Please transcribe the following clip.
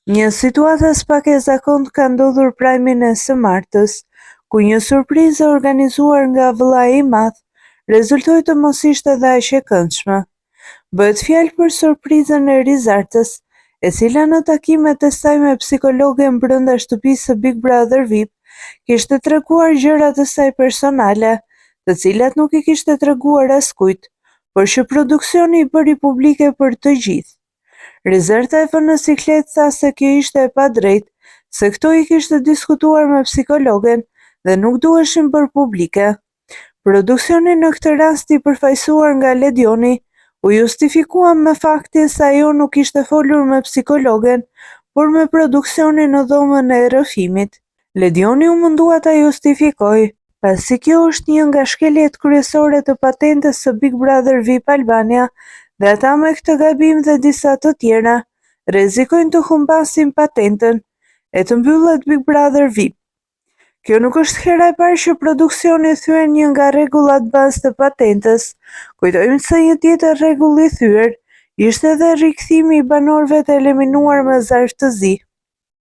Një situatë as pak e zakontë ka ndodhur prajmin e së martës, ku një surprizë e organizuar nga vëllai i madh rezultoi të mos ishte dhe aq e këndshme. Bëhet fjalë për surprizën e Rizartës, e cila në takimet e saj me psikologen brenda shtëpisë së Big Brother VIP kishte treguar gjëra të saj personale, të cilat nuk i kishte treguar askujt, por që produksioni i bëri publike për të gjithë. Rizarta e vënë në siklet tha se kjo ishte e padrejtë, se këto i kishte diskutuar me psikologen dhe nuk duheshin bërë publike. Produksioni në këtë rast i përfaqësuar nga Ledioni u justifikua me faktin se ajo nuk kishte folur me psikologen, por me produksionin në dhomën e rrëfimit. Ledioni u mundua ta justifikojë, pasi kjo është një nga shkeljet kryesore të patentës së Big Brother VIP Albania dhe ata me këtë gabim dhe disa të tjera rrezikojnë të humbasin patentën e të mbyllet Big Brother VIP. Kjo nuk është hera e parë që produksioni thyen një nga rregullat bazë të patentës. Kujtojmë se një tjetër rregull i thyer ishte edhe rikthimi i banorëve të eliminuar me zarftëzi.